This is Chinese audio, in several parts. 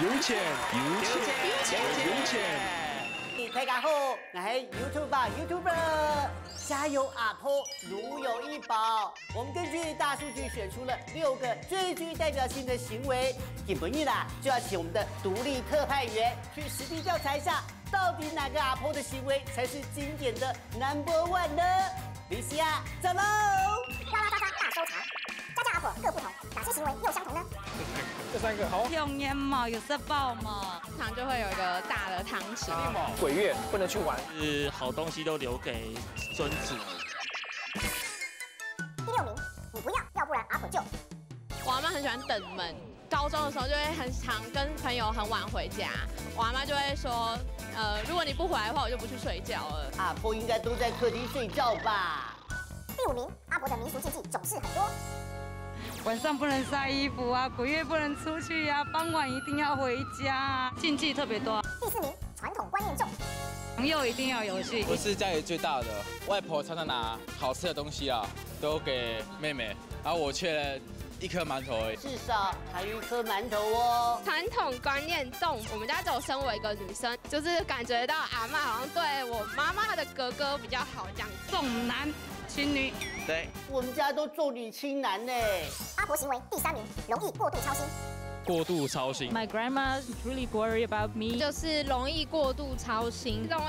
有钱，有钱。大家好，我是 YouTuber，家有阿婆，如有一宝。我们根据大数据选出了6个最具代表性的行为。今天啦，就要请我们的独立特派员去实地调查一下，到底哪个阿婆的行为才是经典的 No.1 呢？李西亚，走喽！哇啦呱呱大搜查，家阿婆各不同，哪些行为又相同呢？这3个好。用烟嘛，有色爆嘛，通常就会有一个大的汤匙。鬼月不能去玩，是好东西都留给孙子。第6名，你不要，要不然阿婆就。我阿妈很喜欢等门，高中的时候就会很常跟朋友很晚回家，我阿妈就会说，如果你不回来的话，我就不去睡觉了。阿婆应该都在客厅睡觉吧？第5名，阿婆的民俗禁忌总是很多。晚上不能晒衣服啊，鬼月不能出去啊，傍晚一定要回家啊，禁忌特别多。第4名，传统观念重。朋友一定要游戏。我是家里最大的，外婆常常拿好吃的东西啊，都给妹妹，然后我却1颗馒头而已。至少还有1颗馒头哦。传统观念重，我们家只有生我一个女生，就是感觉到阿嬷好像对我妈妈的哥哥比较好这样。重男轻女。对，我们家都重女轻男呢。阿婆行为第3名，容易过度操心。过度操心。 My grandma really worry about me， 就是容易过度操心，吧。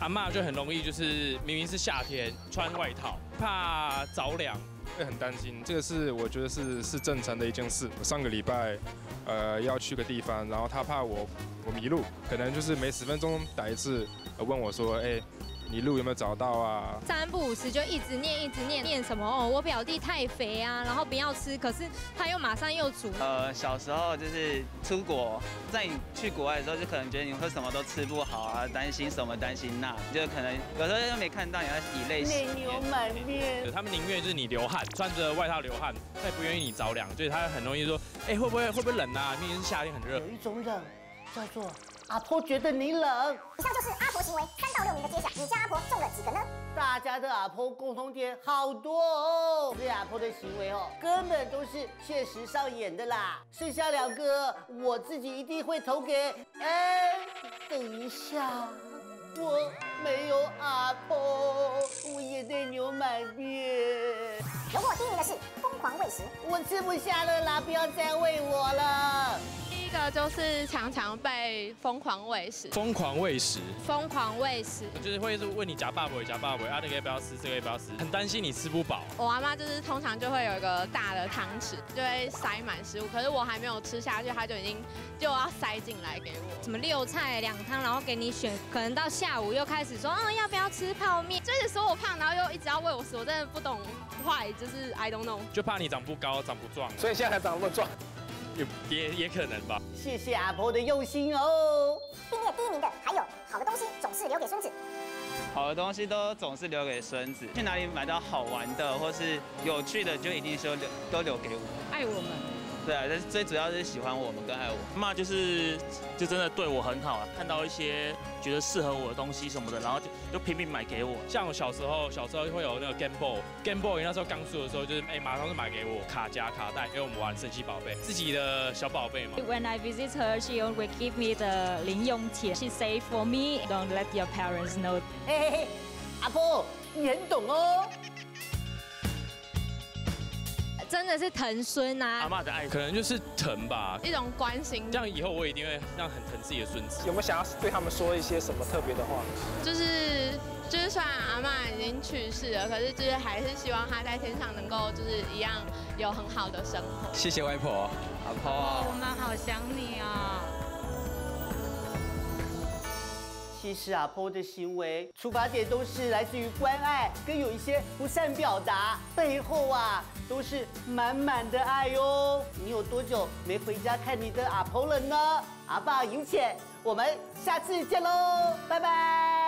阿嬷就很容易，就是明明是夏天穿外套，怕着凉，会很担心。这个是我觉得是正常的一件事。我上个礼拜要去个地方，然后他怕我迷路，可能就是每10分钟打一次，问我说，你路有没有找到啊？3不5时就一直念什么哦，我表弟太肥啊，然后不要吃，可是他又马上又煮。小时候就是出国，在你去国外的时候，就可能觉得你会什么都吃不好啊，担心什么担心那，就可能有时候又没看到，你要以泪洗面。内牛满面。他们宁愿就是你流汗，穿着外套流汗，他也不愿意你着凉，所以他很容易说，会不会冷啊？明明是夏天很热。有一种冷叫做阿婆觉得你冷。以上就是阿婆行为3到6名的揭晓，你家阿婆中了几个呢？大家的阿婆共同点好多哦，这阿婆的行为哦，根本都是现实上演的啦。剩下2个，我自己一定会投给。等一下，我没有阿婆，我也内牛满面。荣获第1名的是疯狂喂食。我吃不下了啦，不要再喂我了。第一个就是常常被疯狂喂食，就是会是问你夹爸爸，啊，这个要不要吃，这个要不要吃，很担心你吃不饱。我阿妈就是通常就会有一个大的汤匙，就会塞满食物，可是我还没有吃下去，她就已经就要塞进来给我。什么6菜2汤，然后给你选，可能到下午又开始说要不要吃泡面，就是说我胖，然后又一直要喂我吃，我真的不懂why，就是 I don't know， 就怕你长不高，长不壮，所以现在才长那么壮。也可能吧。谢谢阿婆的用心哦。并列第1名的还有好的东西总是留给孙子。好的东西都总是留给孙子，去哪里买到好玩的或是有趣的，就一定是都留给我。爱我们。对啊，但是最主要是喜欢我们跟爱我。妈就真的对我很好啊，看到一些觉得适合我的东西什么的，然后就拼命买给我。像我小时候会有那个 Game Boy 那时候刚出的时候，就是马上就买给我卡夹卡带，给我们玩神奇宝贝，自己的小宝贝嘛。When I visit her, she always give me the 零用钱。She say for me, don't let your parents know. 嘿，阿婆，你很懂哦。真的是疼孙啊！阿嬷的爱可能就是疼吧，一种关心。这样以后我一定会很疼自己的孙子。有没有想要对他们说一些什么特别的话？就是虽然阿嬷已经去世了，可是就是还是希望她在天上能够就是一样有很好的生活。谢谢外婆，阿婆。我们好想你啊！其实阿婆的行为出发点都是来自于关爱，跟有一些不善表达，背后啊都是满满的爱哦。你有多久没回家看你的阿婆了呢？阿爸有钱，我们下次见喽，拜拜。